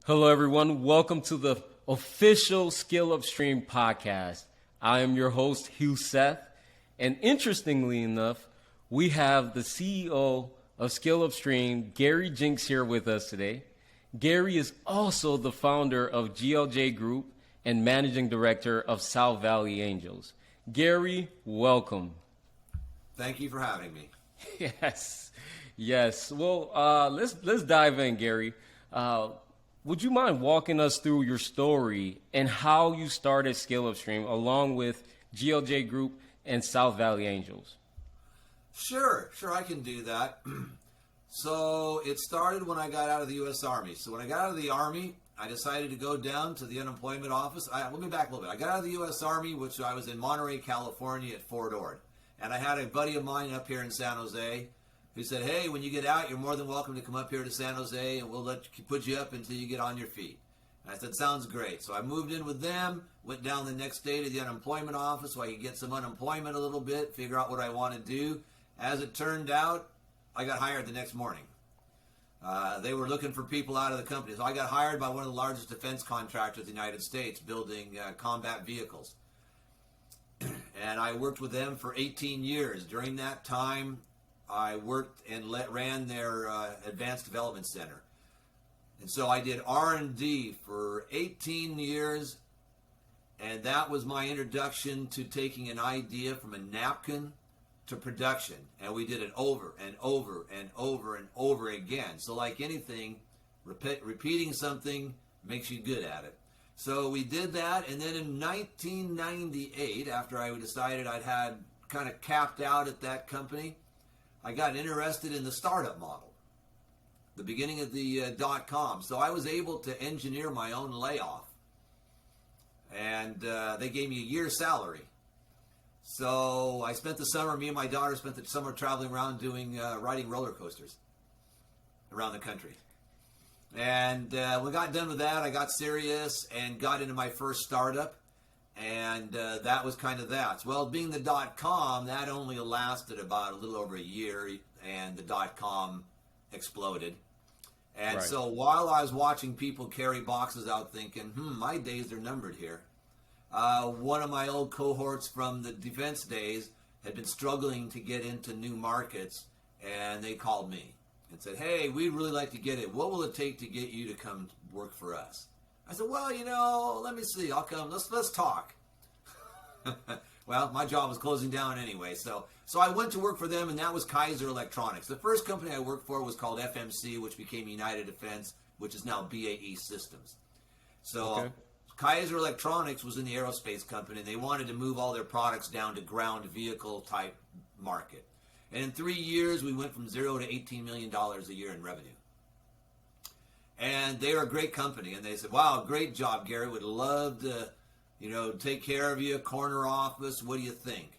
Hello, everyone. Welcome to the official ScaleupStream Podcast. I am your host, Hugh Seth. And interestingly enough, we have the CEO of ScaleupStream, Gary Jinks, here with us today. Gary is also the founder of GLJ Group and managing director of South Valley Angels. Gary, welcome. Thank you for having me. Yes. Well, let's dive in, Gary. Would you mind walking us through your story and how you started ScaleupStream along with GLJ Group and South Valley Angels? Sure, I can do that. So it started when I got out of the U.S. Army. So when I got out of the Army, I decided to go down to the unemployment office. Let me back a little bit. I got out of the U.S. Army, which I was in Monterey, California at Fort Ord. And I had a buddy of mine up here in San Jose who said, hey, when you get out, you're more than welcome to come up here to San Jose and we'll put you up until you get on your feet. And I said, sounds great. So I moved in with them, went down the next day to the unemployment office so I could get some unemployment a little bit, figure out what I want to do. As it turned out, I got hired the next morning. They were looking for people out of the company. So I got hired by one of the largest defense contractors in the United States, building combat vehicles. And I worked with them for 18 years. During that time, I worked and ran their advanced development center. And so I did R&D for 18 years, and that was my introduction to taking an idea from a napkin to production. And we did it over and over and over and over again. So like anything, repeating something makes you good at it. So we did that, and then in 1998, after I decided I'd had kind of capped out at that company, I got interested in the startup model, the beginning of the .com. So I was able to engineer my own layoff, and they gave me a year's salary. So I spent the summer, me and my daughter spent the summer traveling around riding roller coasters around the country. And when we got done with that, I got serious and got into my first startup. And that was kind of that. Well, being the .com, that only lasted about a little over a year, and the .com exploded. And so while I was watching people carry boxes out thinking, my days are numbered here, one of my old cohorts from the defense days had been struggling to get into new markets, and they called me and said, hey, we'd really like to get it. What will it take to get you to come work for us? I said, well, let me see. I'll come. Let's talk. Well, my job was closing down anyway. So I went to work for them, and that was Kaiser Electronics. The first company I worked for was called FMC, which became United Defense, which is now BAE Systems. So Kaiser Electronics was in the aerospace company, and they wanted to move all their products down to ground vehicle type market. And in 3 years, we went from $0 to $18 million a year in revenue. And they were a great company, and they said, wow, great job, Gary. Would love to, take care of you, corner office. What do you think?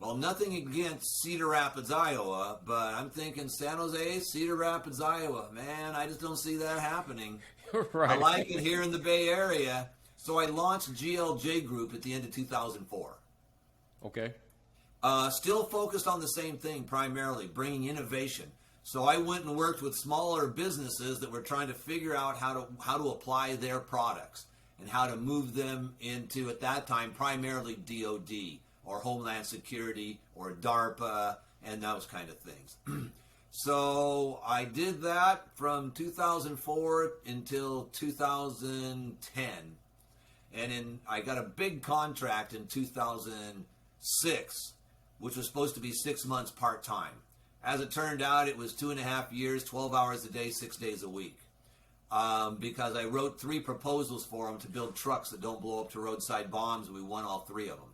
Well, nothing against Cedar Rapids, Iowa, but I'm thinking San Jose, Cedar Rapids, Iowa. Man, I just don't see that happening. Right. I like it here in the Bay Area. So I launched GLJ Group at the end of 2004. Okay. Still focused on the same thing primarily, bringing innovation. So I went and worked with smaller businesses that were trying to figure out how to apply their products and how to move them into, at that time, primarily DOD or Homeland Security or DARPA and those kind of things. So I did that from 2004 until 2010. And I got a big contract in 2006, which was supposed to be 6 months part-time. As it turned out, it was 2.5 years, 12 hours a day, 6 days a week. Because I wrote 3 proposals for them to build trucks that don't blow up to roadside bombs, and we won all 3 of them.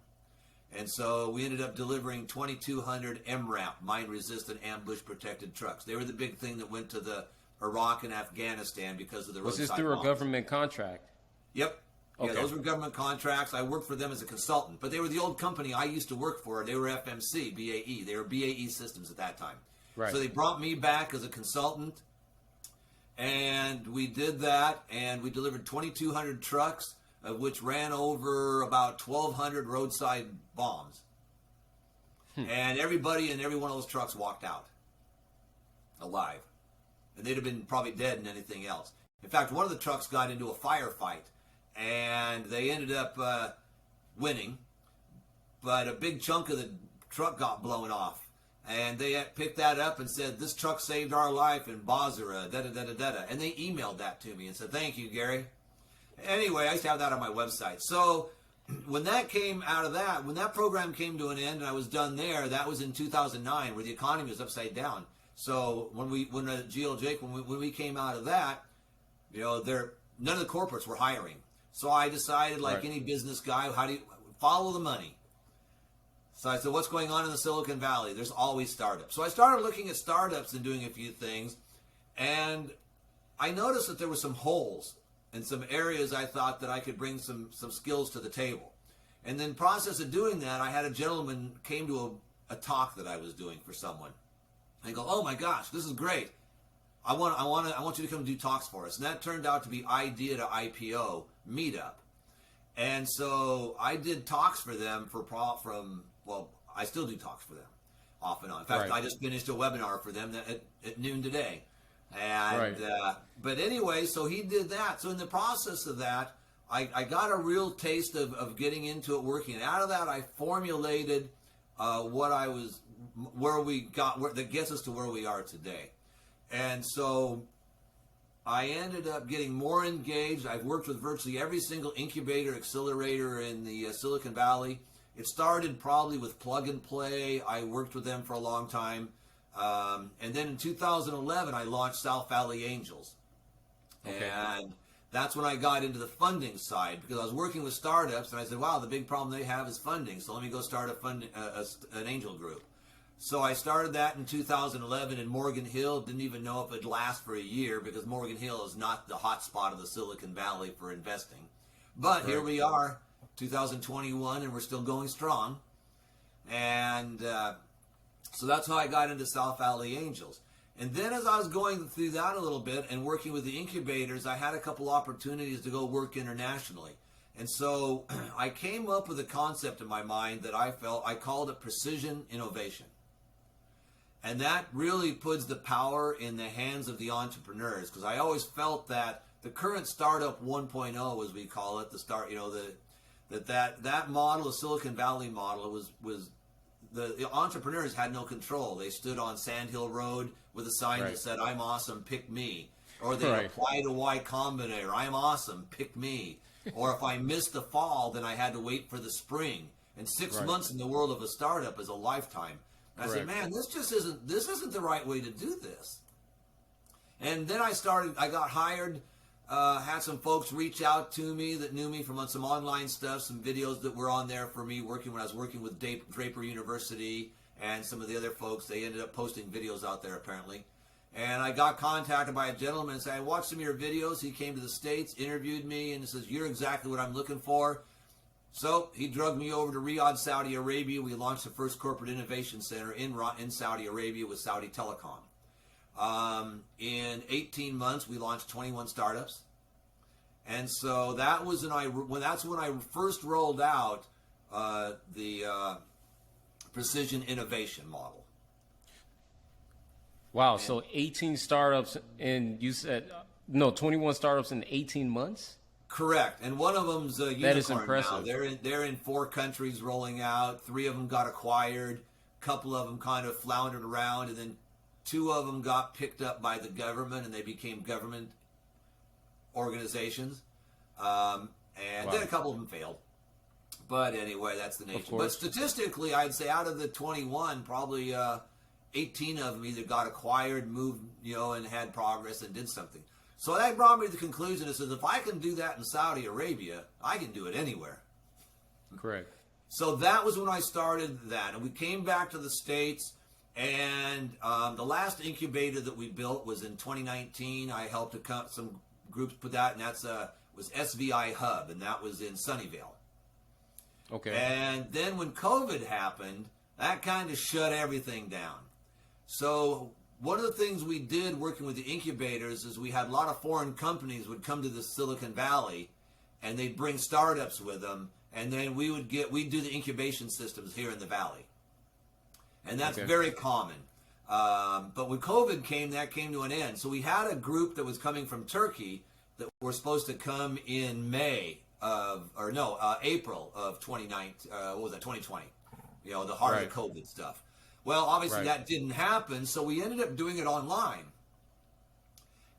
And so we ended up delivering 2,200 MRAP, mine-resistant ambush-protected trucks. They were the big thing that went to the Iraq and Afghanistan because of the roadside bombs. Was this through a government contract? Yep. Okay. Yeah, those were government contracts. I worked for them as a consultant. But they were the old company I used to work for. They were FMC, BAE. They were BAE Systems at that time. Right. So they brought me back as a consultant. And we did that. And we delivered 2,200 trucks, of which ran over about 1,200 roadside bombs. And everybody in every one of those trucks walked out alive. And they'd have been probably dead in anything else. In fact, one of the trucks got into a firefight, and they ended up winning, but a big chunk of the truck got blown off. And they picked that up and said, "This truck saved our life in Basra, da-da-da-da-da." And they emailed that to me and said, "Thank you, Gary." Anyway, I used to have that on my website. So when that came out of that, when that program came to an end and I was done there, that was in 2009, where the economy was upside down. So when we came out of that, none of the corporates were hiring. So I decided, like any business guy, how do you follow the money? So I said, what's going on in the Silicon Valley? There's always startups. So I started looking at startups and doing a few things, and I noticed that there were some holes in some areas I thought that I could bring some skills to the table. And then in the process of doing that, I had a gentleman came to a talk that I was doing for someone. I go, "Oh my gosh, this is great. I want you to come do talks for us." And that turned out to be Idea to IPO meetup. And so I did talks for them I still do talks for them off and on. In fact, I just finished a webinar for them at noon today. And but anyway, so he did that. So in the process of that, I got a real taste of getting into it, working. And out of that, I formulated that gets us to where we are today. And so I ended up getting more engaged. I've worked with virtually every single incubator, accelerator in the Silicon Valley. It started probably with Plug and Play. I worked with them for a long time. And then in 2011, I launched South Valley Angels. Okay. And that's when I got into the funding side, because I was working with startups, and I said, wow, the big problem they have is funding, so let me go start an angel group. So I started that in 2011 in Morgan Hill. Didn't even know if it'd last for a year, because Morgan Hill is not the hot spot of the Silicon Valley for investing. But here we are, 2021, and we're still going strong. And so that's how I got into South Valley Angels. And then as I was going through that a little bit and working with the incubators, I had a couple opportunities to go work internationally. And so I came up with a concept in my mind that I called it precision innovation. And that really puts the power in the hands of the entrepreneurs, because I always felt that the current startup 1.0, as we call it, that model, the Silicon Valley model, was the entrepreneurs had no control. They stood on Sand Hill Road with a sign that said, "I'm awesome, pick me." Or they applied to Y Combinator, "I'm awesome, pick me." Or if I missed the fall, then I had to wait for the spring. And 6 months in the world of a startup is a lifetime. And I said, man, this isn't the right way to do this. And then I got hired, had some folks reach out to me that knew me from some online stuff, some videos that were on there for me when I was working with Draper University and some of the other folks. They ended up posting videos out there apparently. And I got contacted by a gentleman and said, I watched some of your videos. He came to the States, interviewed me, and he says, "You're exactly what I'm looking for." So he drugged me over to Riyadh, Saudi Arabia. We launched the first corporate innovation center in Saudi Arabia with Saudi Telecom. In 18 months, we launched 21 startups. And so that's when I first rolled out the precision innovation model. Wow, so 18 startups, and you said, 21 startups in 18 months? Correct, and one of them's a unicorn. That is impressive. Now. They're in 4 countries rolling out. 3 of them got acquired. A couple of them kind of floundered around, and then 2 of them got picked up by the government, and they became government organizations. Then a couple of them failed. But anyway, that's the nature. But statistically, I'd say out of the 21, probably 18 of them either got acquired, moved, and had progress and did something. So that brought me to the conclusion that says, if I can do that in Saudi Arabia, I can do it anywhere. Correct. So that was when I started that. And we came back to the States, and the last incubator that we built was in 2019. I helped some groups put that, and that's was SVI Hub, and that was in Sunnyvale. Okay. And then when COVID happened, that kind of shut everything down. So one of the things we did working with the incubators is we had a lot of foreign companies would come to the Silicon Valley, and they'd bring startups with them, and then we'd do the incubation systems here in the Valley. And that's very common. But when COVID came, that came to an end. So we had a group that was coming from Turkey that were supposed to come in April of 2020. You know, the heart of the COVID stuff. Well, obviously that didn't happen, so we ended up doing it online.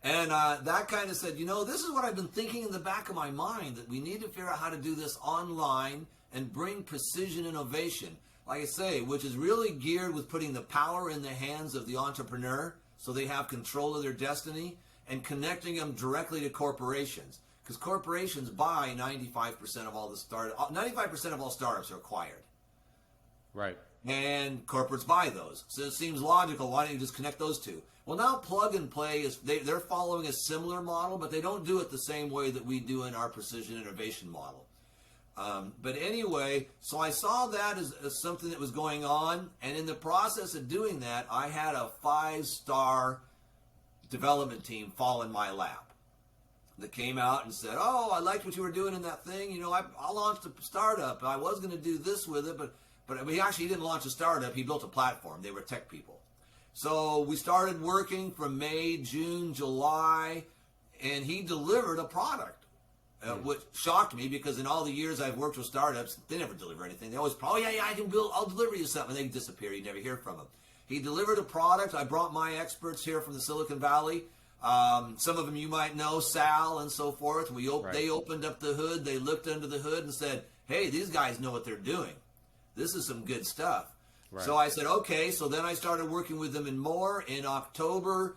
And that kind of said, you know, this is what I've been thinking in the back of my mind, that we need to figure out how to do this online and bring precision innovation, like I say, which is really geared with putting the power in the hands of the entrepreneur so they have control of their destiny, and connecting them directly to corporations. Because corporations buy 95% of all the 95% of all startups are acquired. Right. And corporates buy those. So it seems logical. Why don't you just connect those two? Well, now Plug and Play is they're following a similar model, but they don't do it the same way that we do in our precision innovation model. But anyway, so I saw that as something that was going on, and in the process of doing that, I had a 5-star development team fall in my lap that came out and said, oh, I liked what you were doing in that thing. You know, I launched a startup. I was going to do this with it, but he actually didn't launch a startup. He built a platform. They were tech people. So we started working from May, June, July, and he delivered a product, which shocked me because in all the years I've worked with startups, they never deliver anything. They always, oh, yeah, I'll deliver you something. And they disappear. You never hear from them. He delivered a product. I brought my experts here from the Silicon Valley. Some of them you might know, Sal and so forth. They opened up the hood. They looked under the hood and said, hey, these guys know what they're doing. This is some good stuff. Right. So I said, okay. So then I started working with them more. In October,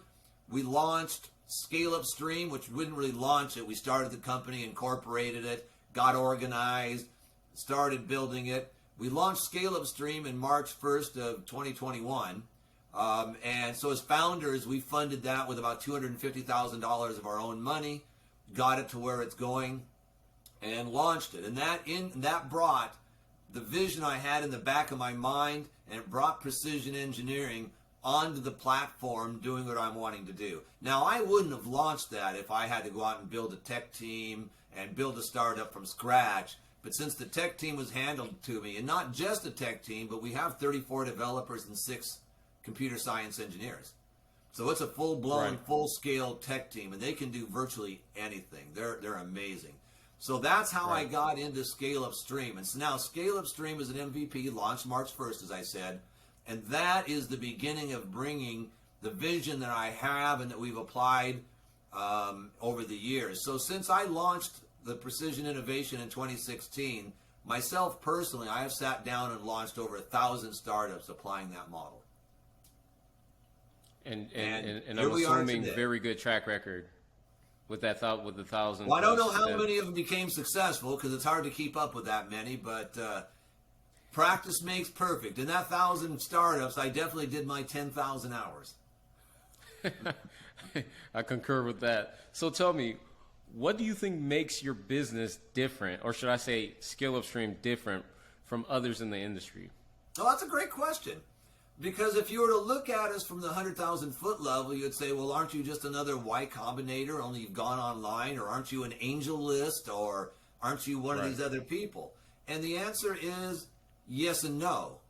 we launched ScaleupStream, which we didn't really launch it. We started the company, incorporated it, got organized, started building it. We launched ScaleupStream in March 1st of 2021. And so as founders, we funded that with about $250,000 of our own money, got it to where it's going, and launched it. And that brought the vision I had in the back of my mind, and it brought precision engineering onto the platform doing what I'm wanting to do. Now, I wouldn't have launched that if I had to go out and build a tech team and build a startup from scratch. But since the tech team was handled to me, and not just a tech team, but we have 34 developers and 6 computer science engineers. So it's a full-blown, full-scale tech team, and they can do virtually anything. They're amazing. So that's how I got into ScaleupStream. And so now ScaleupStream is an MVP, launched March 1st, as I said, and that is the beginning of bringing the vision that I have and that we've applied over the years. So since I launched the Precision Innovation in 2016, myself personally, I have sat down and launched over 1,000 startups applying that model. And I'm assuming very good track record with the 1,000. Well, I don't know how many of them became successful because it's hard to keep up with that many, but practice makes perfect. In that 1,000 startups, I definitely did my 10,000 hours. I concur with that. So tell me, what do you think makes your business different, or should I say ScaleupStream different from others in the industry? Well, that's a great question. Because if you were to look at us from the 100,000 foot level, you'd say, well, aren't you just another Y Combinator, only you've gone online, or aren't you an angel list, or aren't you one of these other people? And the answer is yes and no.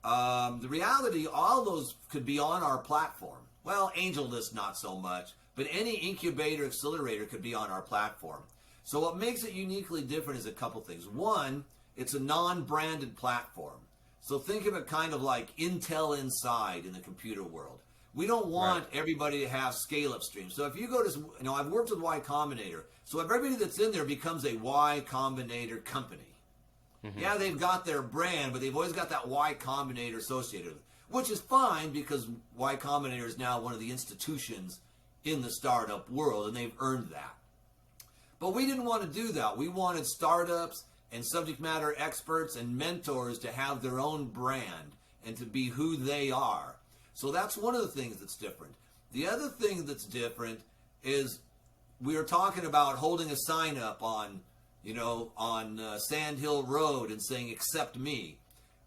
The reality, all those could be on our platform. Well, angel list, not so much, but any incubator, accelerator could be on our platform. So what makes it uniquely different is a couple things. One, it's a non-branded platform. So think of it kind of like Intel Inside in the computer world. We don't want everybody to have ScaleupStream. So if you go to, I've worked with Y Combinator. So everybody that's in there becomes a Y Combinator company. Mm-hmm. Yeah, they've got their brand, but they've always got that Y Combinator associated with it, which is fine because Y Combinator is now one of the institutions in the startup world, and they've earned that. But we didn't want to do that. We wanted startups and subject matter experts and mentors to have their own brand and to be who they are. So that's one of the things that's different. The other thing that's different is we are talking about holding a sign up on Sand Hill Road and saying, accept me.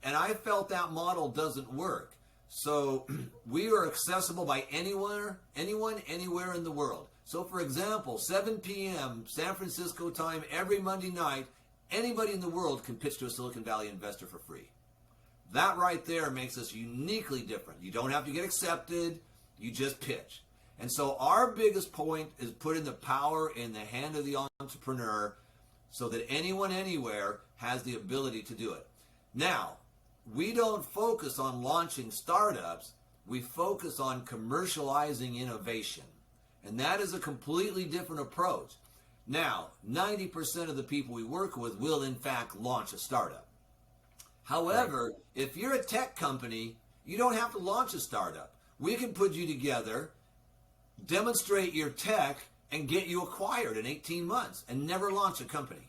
And I felt that model doesn't work. So we are accessible by anyone, anywhere in the world. So for example, 7 p.m. San Francisco time every Monday night, anybody in the world can pitch to a Silicon Valley investor for free. That right there makes us uniquely different. You don't have to get accepted. You just pitch. And so our biggest point is putting the power in the hand of the entrepreneur so that anyone, anywhere has the ability to do it. Now, we don't focus on launching startups. We focus on commercializing innovation. And that is a completely different approach. Now, 90% of the people we work with will, in fact, launch a startup. However, if you're a tech company, you don't have to launch a startup. We can put you together, demonstrate your tech, and get you acquired in 18 months and never launch a company.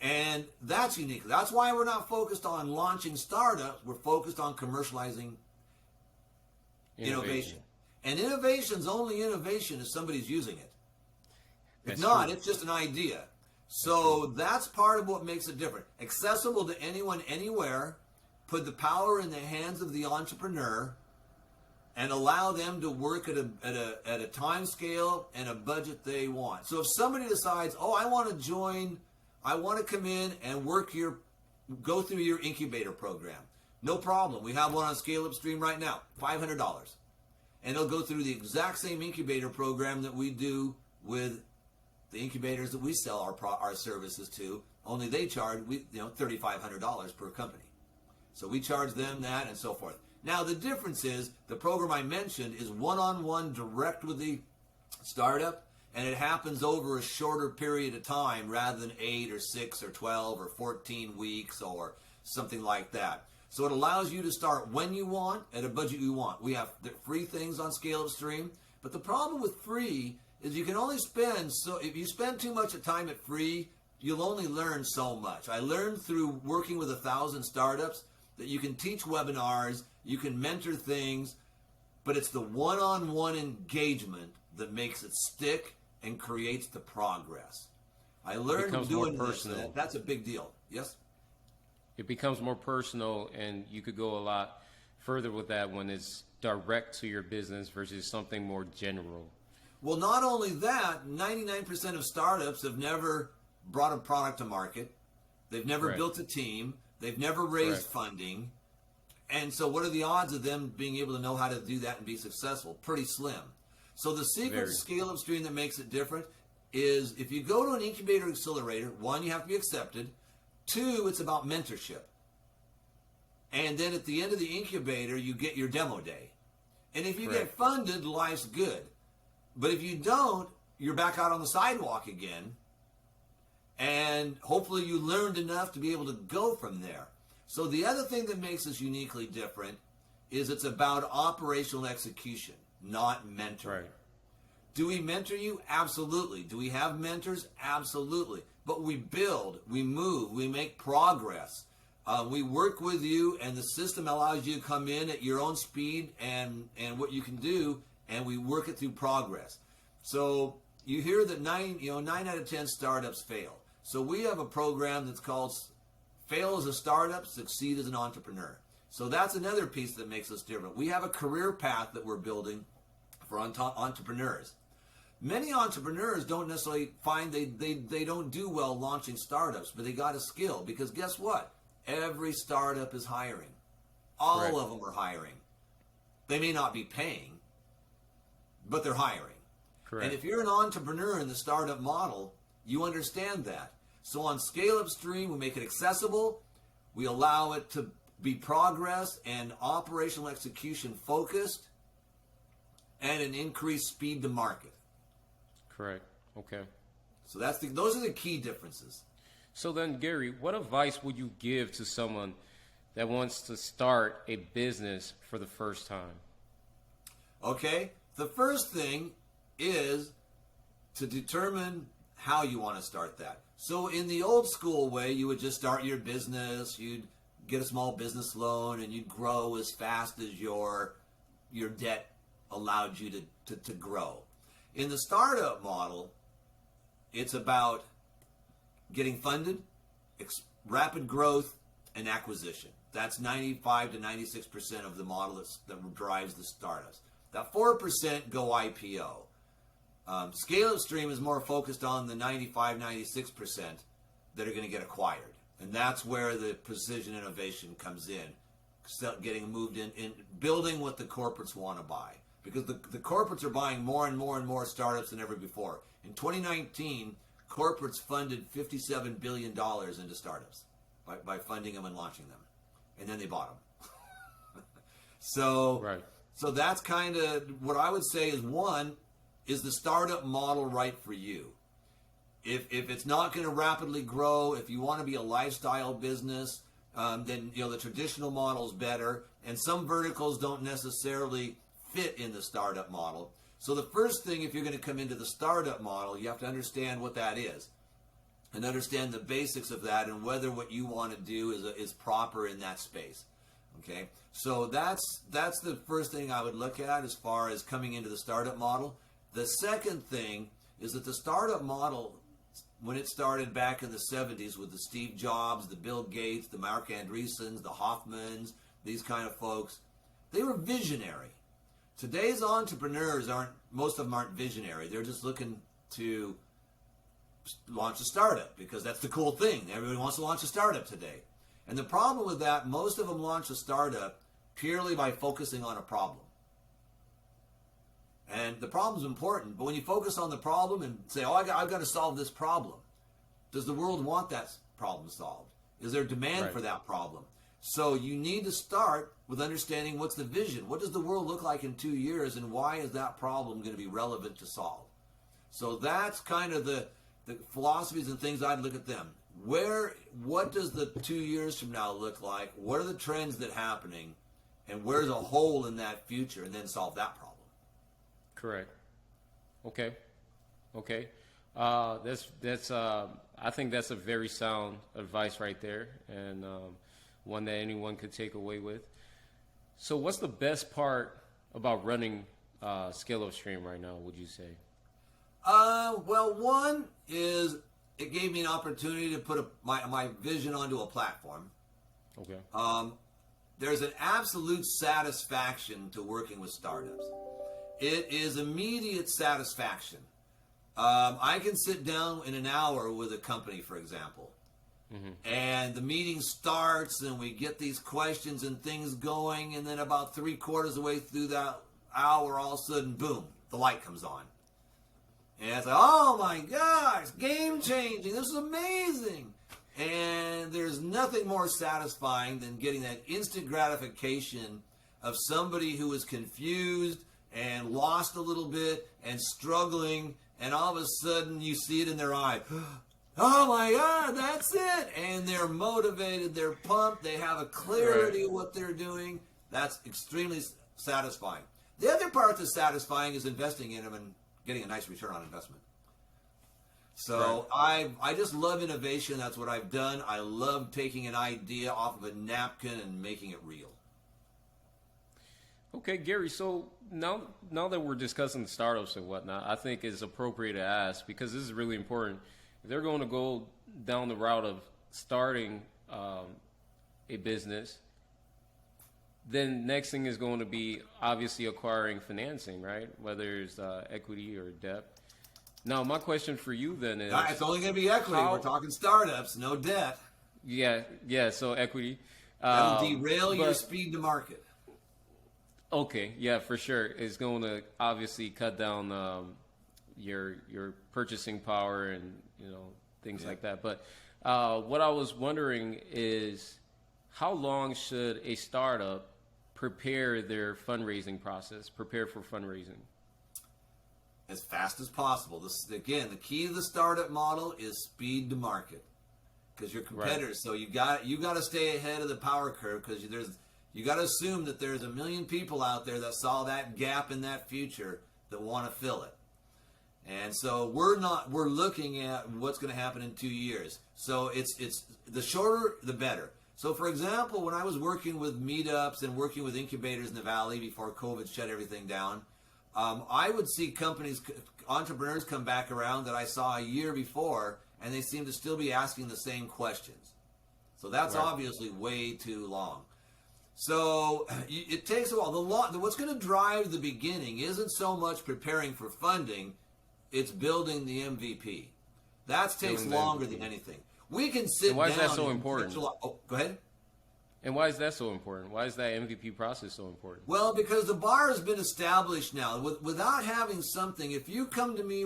And that's unique. That's why we're not focused on launching startups. We're focused on commercializing innovation. And innovation's only innovation if somebody's using it. If not, it's just an idea. So that's part of what makes it different. Accessible to anyone, anywhere. Put the power in the hands of the entrepreneur and allow them to work at a time scale and a budget they want. So if somebody decides, oh, I want to come in and go through your incubator program. No problem. We have one on ScaleupStream right now, $500. And they'll go through the exact same incubator program that we do with the incubators that we sell our services to, only they charge $3,500 per company. So we charge them that and so forth. Now the difference is the program I mentioned is one-on-one direct with the startup, and it happens over a shorter period of time rather than 8 or 6 or 12 or 14 weeks or something like that. So it allows you to start when you want at a budget you want. We have free things on ScaleupStream, but the problem with free is you can only if you spend too much time at free, you'll only learn so much. I learned through working with 1,000 startups that you can teach webinars, you can mentor things, but it's the one-on-one engagement that makes it stick and creates the progress. I learned doing this. That's a big deal. Yes? It becomes more personal, and you could go a lot further with that when it's direct to your business versus something more general. Well, not only that, 99% of startups have never brought a product to market. They've never built a team. They've never raised funding. And so what are the odds of them being able to know how to do that and be successful? Pretty slim. So the secret to ScaleupStream that makes it different is if you go to an incubator accelerator, one, you have to be accepted. Two, it's about mentorship. And then at the end of the incubator, you get your demo day. And if you get funded, life's good. But if you don't, you're back out on the sidewalk again. And hopefully you learned enough to be able to go from there. So the other thing that makes us uniquely different is it's about operational execution, not mentoring. Right. Do we mentor you? Absolutely. Do we have mentors? Absolutely. But we build, we move, we make progress. We work with you, and the system allows you to come in at your own speed and what you can do, and we work it through progress. So you hear that 9 out of 10 startups fail. So we have a program that's called Fail as a Startup, Succeed as an Entrepreneur. So that's another piece that makes us different. We have a career path that we're building for entrepreneurs. Many entrepreneurs don't necessarily find they don't do well launching startups, but they got a skill, because guess what? Every startup is hiring. All of them are hiring. They may not be paying, but they're hiring. Correct. And if you're an entrepreneur in the startup model, you understand that. So on ScaleupStream, we make it accessible. We allow it to be progress and operational execution focused, and an increased speed to market. Correct. Okay. So those are the key differences. So then, Gary, what advice would you give to someone that wants to start a business for the first time? Okay. The first thing is to determine how you want to start that. So in the old school way, you would just start your business, you'd get a small business loan, and you'd grow as fast as your debt allowed you to grow. In the startup model, it's about getting funded, rapid growth, and acquisition. That's 95 to 96% of the model that drives the startups. That 4% go IPO. ScaleupStream is more focused on the 95, 96% that are going to get acquired. And that's where the precision innovation comes in, getting moved in building what the corporates want to buy. Because the corporates are buying more and more and more startups than ever before. In 2019, corporates funded $57 billion into startups by funding them and launching them. And then they bought them. So that's kind of what I would say is, one, is the startup model right for you? If it's not going to rapidly grow, if you want to be a lifestyle business, then the traditional model is better. And some verticals don't necessarily fit in the startup model. So the first thing, if you're going to come into the startup model, you have to understand what that is and understand the basics of that and whether what you want to do is proper in that space. Okay, so that's the first thing I would look at as far as coming into the startup model. The second thing is that the startup model, when it started back in the 70s with the Steve Jobs, the Bill Gates, the Mark Andreessens, the Hoffmans, these kind of folks, they were visionary. Today's entrepreneurs most of them aren't visionary. They're just looking to launch a startup because that's the cool thing. Everybody wants to launch a startup today. And the problem with that, most of them launch a startup purely by focusing on a problem. And the problem's important, but when you focus on the problem and say, I've got to solve this problem, does the world want that problem solved? Is there demand for that problem? So you need to start with understanding what's the vision. What does the world look like in 2 years, and why is that problem going to be relevant to solve? So that's kind of the philosophies and things I'd look at them. What does the 2 years from now look like? What are the trends that are happening? And where's a hole in that future? And then solve that problem. Correct. Okay. I think that's a very sound advice right there, and one that anyone could take away with. So what's the best part about running ScaleupStream right now, would you say? Well, one is it gave me an opportunity to put my vision onto a platform. Okay. There's an absolute satisfaction to working with startups. It is immediate satisfaction. I can sit down in an hour with a company, for example, and the meeting starts and we get these questions and things going, and then about 3/4 of the way through that hour, all of a sudden, boom, the light comes on. And it's like, oh my gosh, game changing, this is amazing. And there's nothing more satisfying than getting that instant gratification of somebody who is confused and lost a little bit and struggling, and all of a sudden you see it in their eye. Oh my God, that's it. And they're motivated, they're pumped, they have a clarity of what they're doing. That's extremely satisfying. The other part that's satisfying is investing in them and getting a nice return on investment. So I just love innovation. That's what I've done. I love taking an idea off of a napkin and making it real. Okay, Gary, so now that we're discussing startups and whatnot, I think it's appropriate to ask, because this is really important. If they're going to go down the route of starting a business, then next thing is going to be obviously acquiring financing, right? Whether it's equity or debt. Now, my question for you then is... It's only going to be equity. We're talking startups, no debt. Yeah, so equity. That'll derail your speed to market. Okay, yeah, for sure. It's going to obviously cut down your purchasing power and things like that. But what I was wondering is, how long should a startup prepare their fundraising process, prepare for fundraising? As fast as possible. This, again, the key to the startup model is speed to market, because you're competitors. So you got to stay ahead of the power curve, because you got to assume that there's 1 million people out there that saw that gap in that future that want to fill it. And so we're looking at what's going to happen in 2 years. So it's the shorter the better. So for example, when I was working with meetups and working with incubators in the Valley before COVID shut everything down, I would see entrepreneurs come back around that I saw a year before, and they seem to still be asking the same questions. So that's obviously way too long. So it takes a while. What's going to drive the beginning isn't so much preparing for funding, it's building the MVP. That takes longer than anything. We can sit And why down. is that so important? Oh, go ahead. And why is that so important? Why is that MVP process so important? Well, because the bar has been established now. Without having something, if you come to me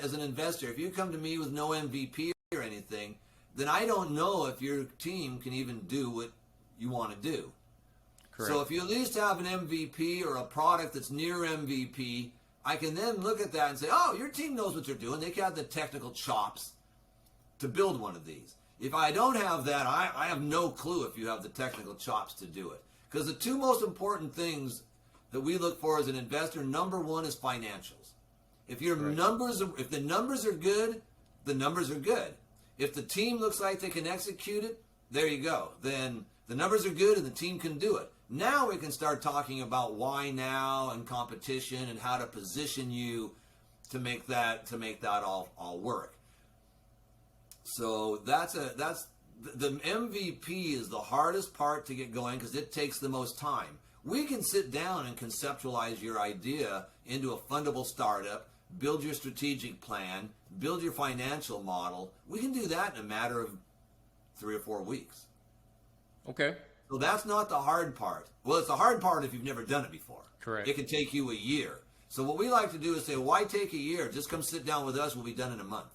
as an investor, if you come to me with no MVP or anything, then I don't know if your team can even do what you want to do. Correct. So if you at least have an MVP or a product that's near MVP, I can then look at that and say, oh, your team knows what they're doing. They have the technical chops to build one of these. If I don't have that, I have no clue if you have the technical chops to do it. Because the two most important things that we look for as an investor, number one is financials. If your if the numbers are good, the numbers are good. If the team looks like they can execute it, there you go. Then the numbers are good and the team can do it. Now we can start talking about why now and competition and how to position you to make that all work. So the MVP is the hardest part to get going because it takes the most time. We can sit down and conceptualize your idea into a fundable startup, build your strategic plan, build your financial model. We can do that in a matter of 3 or 4 weeks. Okay. So that's not the hard part. Well, it's the hard part if you've never done it before. Correct. It can take you a year. So what we like to do is say, why take a year? Just come sit down with us. We'll be done in a month.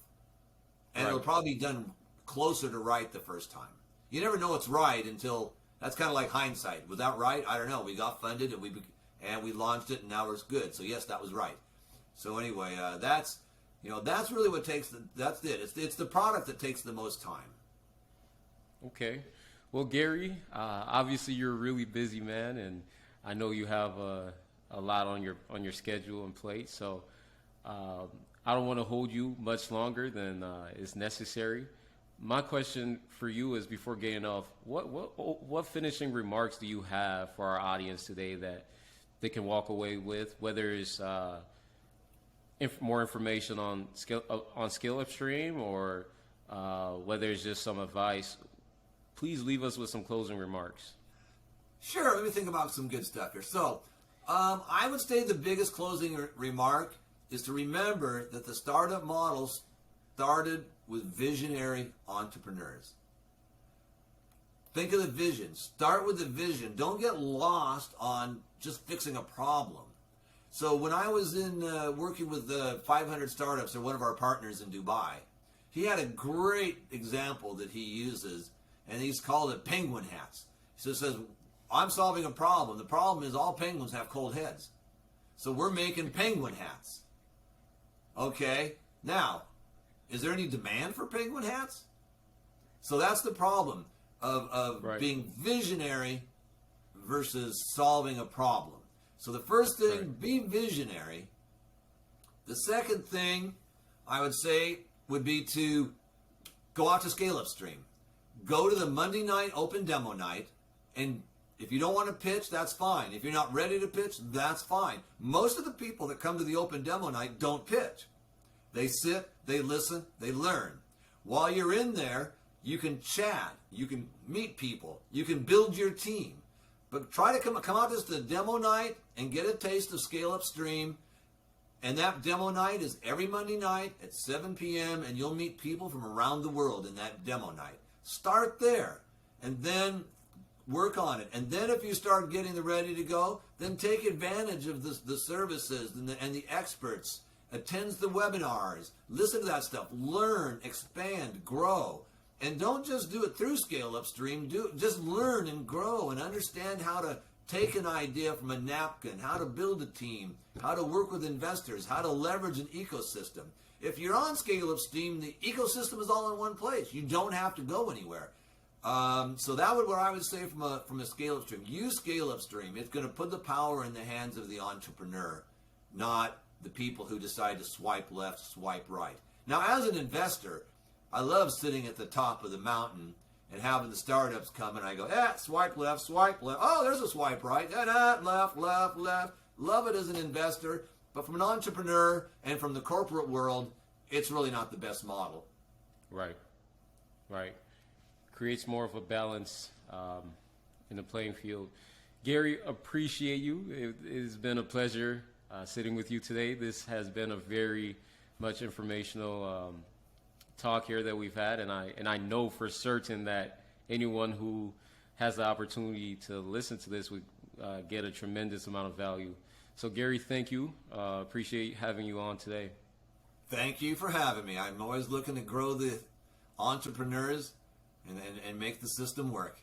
And it'll probably be done closer to right the first time. You never know it's right until, that's kind of like hindsight. Was that right? I don't know. We got funded and we launched it and now it's good. So yes, that was right. So anyway, that's really what that's it. It's the product that takes the most time. Okay. Well, Gary, obviously you're a really busy man, and I know you have a lot on your schedule and plate. So I don't want to hold you much longer than is necessary. My question for you is, before getting off, what finishing remarks do you have for our audience today that they can walk away with, whether it's more information on ScaleupStream or whether it's just some advice? Please leave us with some closing remarks. Sure, let me think about some good stuff here. So I would say the biggest closing remark is to remember that the startup model started with visionary entrepreneurs. Think of the vision. Start with the vision. Don't get lost on just fixing a problem. So when I was working with the 500 startups, or one of our partners in Dubai, he had a great example that he uses, and he's called it penguin hats. So it says, I'm solving a problem. The problem is all penguins have cold heads. So we're making penguin hats. Okay, now, is there any demand for penguin hats? So that's the problem of being visionary versus solving a problem. So the first thing, be visionary. The second thing I would say would be to go out to ScaleupStream. Go to the Monday night open demo night, and if you don't want to pitch, that's fine. If you're not ready to pitch, that's fine. Most of the people that come to the open demo night don't pitch. They sit, they listen, they learn. While you're in there, you can chat, you can meet people, you can build your team. But try to come out to the demo night and get a taste of ScaleupStream. And that demo night is every Monday night at 7 p.m. and you'll meet people from around the world in that demo night. Start there and then work on it. And then if you start getting ready to go, then take advantage of the services and the experts. Attend the webinars. Listen to that stuff. Learn, expand, grow. And don't just do it through ScaleupStream. Just learn and grow and understand how to take an idea from a napkin, how to build a team, how to work with investors, how to leverage an ecosystem. If you're on ScaleupStream, the ecosystem is all in one place. You don't have to go anywhere. So that would what I would say from a ScaleupStream. Use ScaleupStream. It's going to put the power in the hands of the entrepreneur, not the people who decide to swipe left, swipe right. Now, as an investor, I love sitting at the top of the mountain and having the startups come, and I go, swipe left, swipe left. Oh, there's a swipe right. Left, left, left. Love it as an investor, but from an entrepreneur and from the corporate world, it's really not the best model. Right. Creates more of a balance in the playing field. Gary, appreciate you. It has been a pleasure sitting with you today. This has been a very much informational talk here that we've had, and I know for certain that anyone who has the opportunity to listen to this would get a tremendous amount of value. So Gary, thank you. Appreciate having you on today. Thank you for having me. I'm always looking to grow the entrepreneurs and make the system work.